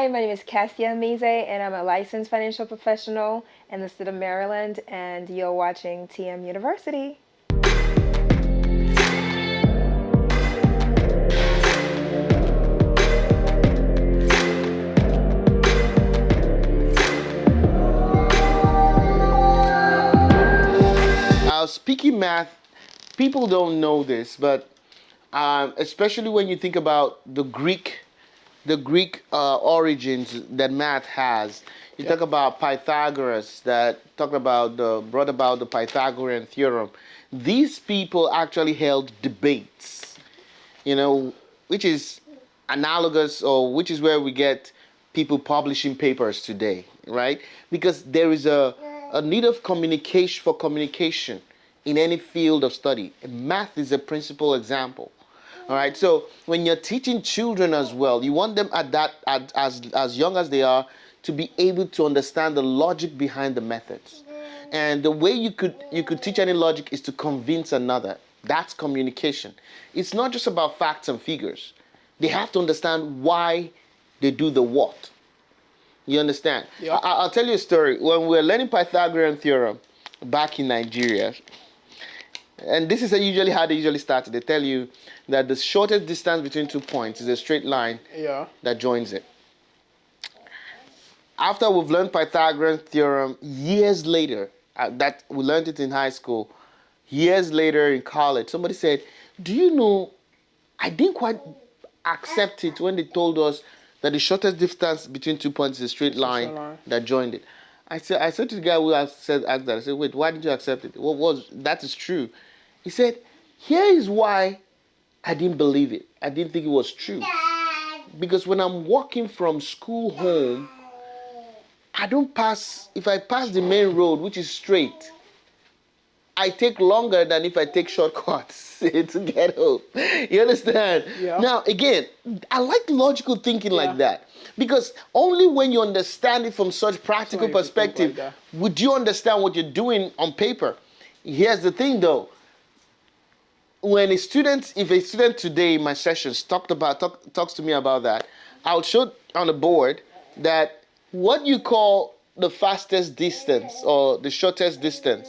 Hi, my name is Cassia Mize, and I'm a licensed financial professional in the state of Maryland, and you're watching TM University. Speaking math, people don't know this, but especially when you think about the Greek origins that math has. You talk about Pythagoras that talked about brought about the Pythagorean theorem. These people actually held debates, you know, which is analogous, or which is where we get people publishing papers today, right? Because there is a need of communication in any field of study. And math is a principal example. All right. So when you're teaching children as well, you want them as young as they are to be able to understand the logic behind the methods. And the way you could teach any logic is to convince another. That's communication. It's not just about facts and figures. They have to understand why they do the what. You understand? Yeah. I'll tell you a story. When we were learning Pythagorean theorem back in Nigeria, and this is usually how they usually start. They tell you that the shortest distance between 2 points is a straight line that joins it. After we've learned Pythagorean theorem, years later, that we learned it in high school, years later in college, somebody said, do you know, I didn't quite accept it when they told us that the shortest distance between 2 points is a straight line that joined it. I said to the guy who asked that, I said, wait, why did you accept it? That is true. He said, here is why I didn't believe it. I didn't think it was true. Because when I'm walking from school home, if I pass the main road, which is straight, I take longer than if I take shortcuts to get home. You understand? Yeah. Now, again, I like logical thinking like that. Because only when you understand it from such practical perspective would you understand what you're doing on paper. Here's the thing, though. If a student today in my sessions talks to me about that, I'll show on the board that what you call the fastest distance or the shortest distance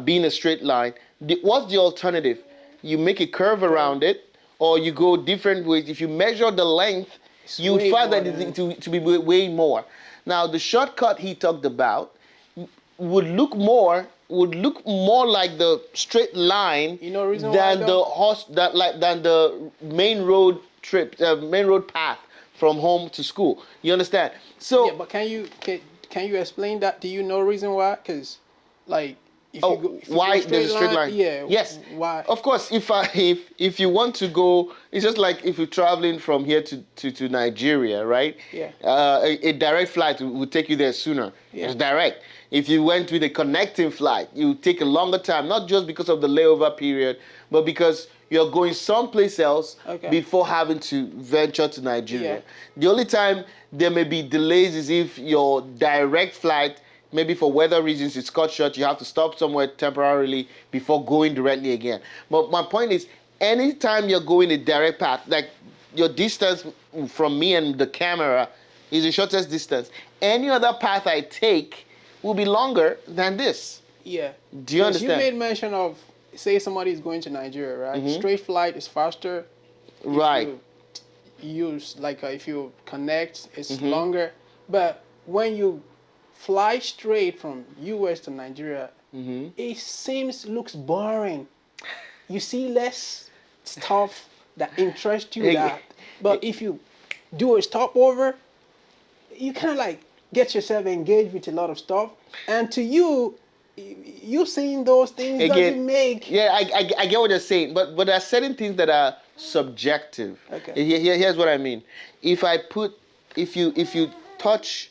being a straight line, what's the alternative? You make a curve around it, or you go different ways. If you measure the length, you would find that to be way more. Now, the shortcut he talked about would look more like the straight line than the main road path from home to school. You understand? So, but can you explain that? Do you know reason why? Because, like, why there's a straight line? Yeah. Yes. Why? Of course, if you want to go, it's just like if you're traveling from here to Nigeria, right? Yeah. A direct flight would take you there sooner. Yeah. It's direct. If you went with a connecting flight, you would take a longer time, not just because of the layover period, but because you're going someplace else before having to venture to Nigeria. Yeah. The only time there may be delays is if your direct flight, maybe for weather reasons, it's cut short. You have to stop somewhere temporarily before going directly again. But my point is, anytime you're going a direct path, like your distance from me and the camera is the shortest distance. Any other path I take will be longer than this. Yeah. Do you understand? You made mention of, say somebody is going to Nigeria, right? Mm-hmm. Straight flight is faster. Right. If you connect, it's longer. But when you fly straight from US to Nigeria, it looks boring. You see less stuff that interests you but if you do a stopover, you kind of like get yourself engaged with a lot of stuff, and to you seeing those things doesn't make. Yeah, I get what you're saying, but there are certain things that are subjective. Okay. Here's what I mean. If you touch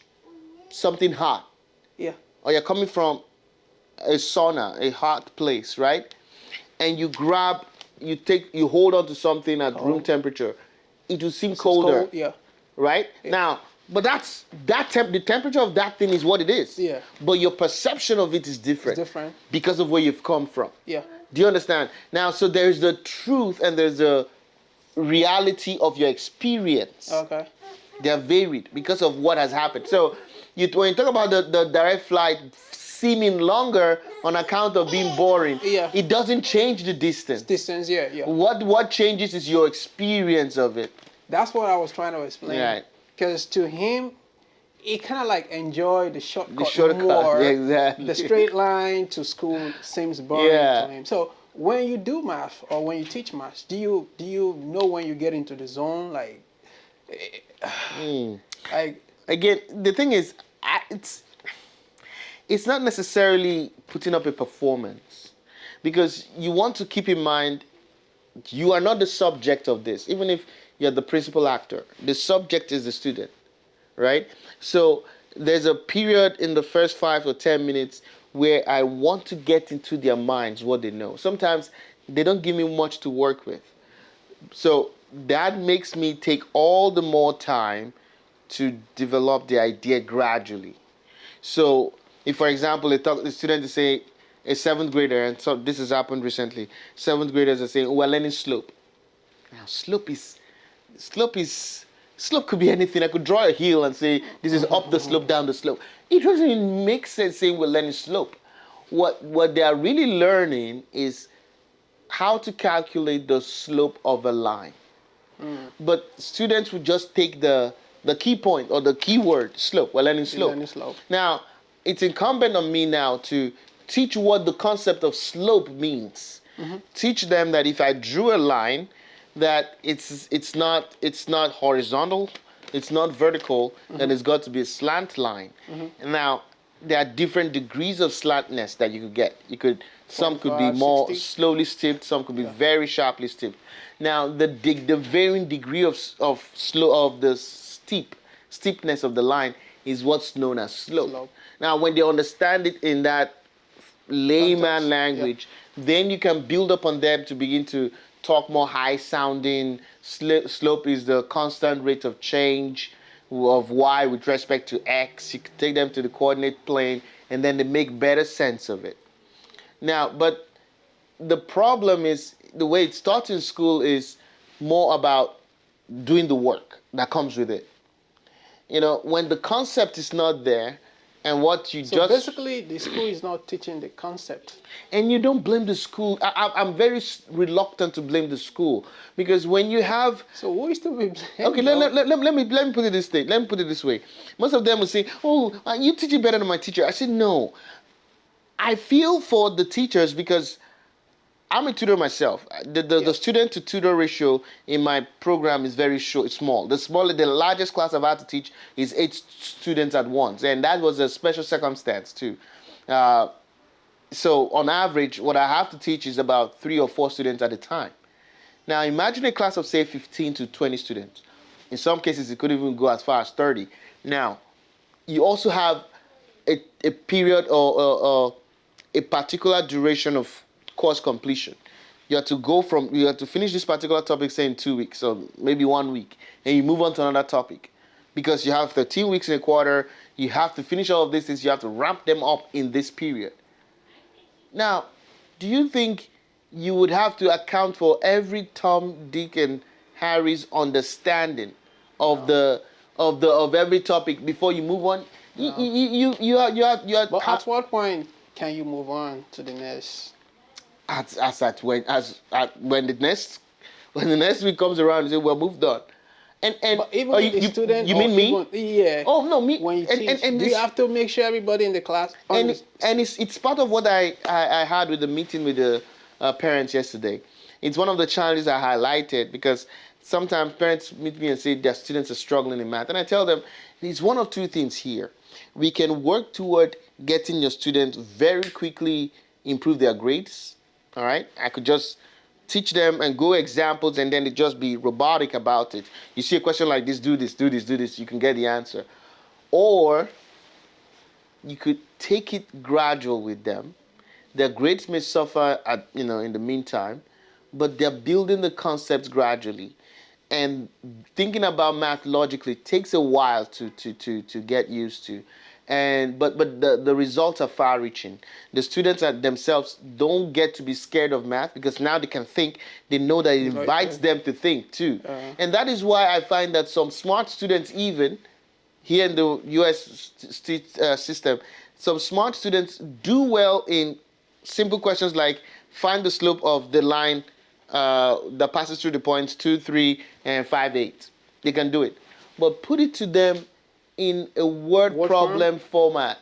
something hot, or you're coming from a sauna, a hot place, right, and you hold on to something at room temperature, it will seem colder. Cold, right? Yeah. Now, but the temperature of that thing is what it is. Yeah. But your perception of it is different. It's different. Because of where you've come from. Yeah. Do you understand? Now, so there's the truth and there's the reality of your experience. Okay. They are varied because of what has happened. So when you talk about the direct flight seeming longer on account of being boring, Yeah. it doesn't change the distance. Distance, yeah, yeah. What changes is your experience of it. That's what I was trying to explain. Right. Because to him, he kind of like enjoy the shortcut, The shortcut, more. yeah, exactly. The straight line to school seems boring Yeah. to him. So when you do math or when you teach math, do you know when you get into the zone? Like, like Again, the thing is, it's not necessarily putting up a performance, because you want to keep in mind you are not the subject of this. Even if you're the principal actor, the subject is the student, right? So there's a period in the first 5 or 10 minutes where I want to get into their minds what they know. Sometimes they don't give me much to work with. So that makes me take all the more time to develop the idea gradually. So if, for example, the student is saying, a seventh grader, and so this has happened recently, seventh graders are saying, oh, we're learning slope. Now, slope could be anything. I could draw a hill and say, this is up the slope, down the slope. It doesn't even make sense saying we're learning slope. What they are really learning is how to calculate the slope of a line. But students would just take the key point or the key word, slope. We're learning slope. learning slope. Now, it's incumbent on me now to teach what the concept of slope means. Teach them that if I drew a line, that it's not horizontal, it's not vertical, that it's got to be a slant line. And now there are different degrees of slantness that you could get. Some could be 45, more 60. slowly stepped, some could be very sharply stepped. Now the varying degree of the steepness of the line is what's known as slope. Now when they understand it in that layman Context, language, then you can build upon them to begin to talk more high sounding. Slope is the constant rate of change of y with respect to x. You can take them to the coordinate plane and then they make better sense of it. Now, but the problem is the way it's taught in school is more about doing the work that comes with it. When the concept is not there, and what you So basically, the school is not teaching the concept. And you don't blame the school. I'm very reluctant to blame the school, because when you have. So who is to be blamed? Okay, let me put it this way. Let me put it this way. Most of them will say, "Oh, you teach it better than my teacher." I said, "No." I feel for the teachers because I'm a tutor myself. The student to tutor ratio in my program is very short, small. The largest class I've had to teach is 8 students at once, and that was a special circumstance too. So on average, what I have to teach is about 3 or 4 students at a time. Now imagine a class of say 15 to 20 students. In some cases, it could even go as far as 30. Now, you also have a period or a particular duration of course completion. You have to finish this particular topic, say in 2 weeks, or maybe 1 week, and you move on to another topic. Because you have 13 weeks in a quarter, you have to finish all of these things, you have to ramp them up in this period. Now, do you think you would have to account for every Tom, Dick, and Harry's understanding of every topic before you move on? No. You are. But at what point can you move on to the next? When the next week comes around, you say we're moved on. And but even with the student, you mean me? Yeah. Oh no, me. When you teach, do you have to make sure everybody in the class? And it's part of what I had with the meeting with the parents yesterday. It's one of the challenges I highlighted, because sometimes parents meet me and say their students are struggling in math, and I tell them it's one of two things here. We can work toward getting your students very quickly improve their grades. All right, I could just teach them and go examples, and then it just be robotic about it. You see a question like this, do this, do this, do this, you can get the answer. Or you could take it gradual with them. Their grades may suffer in the meantime, but they're building the concepts gradually. And thinking about math logically takes a while to get used to. but the results are far reaching. The students are themselves don't get to be scared of math because now they can think. They know that it invites them to think too. And that is why I find that some smart students, even here in the US system, some smart students do well in simple questions like find the slope of the line that passes through the points 2, 3, and 5, 8. They can do it. But put it to them in a word problem format.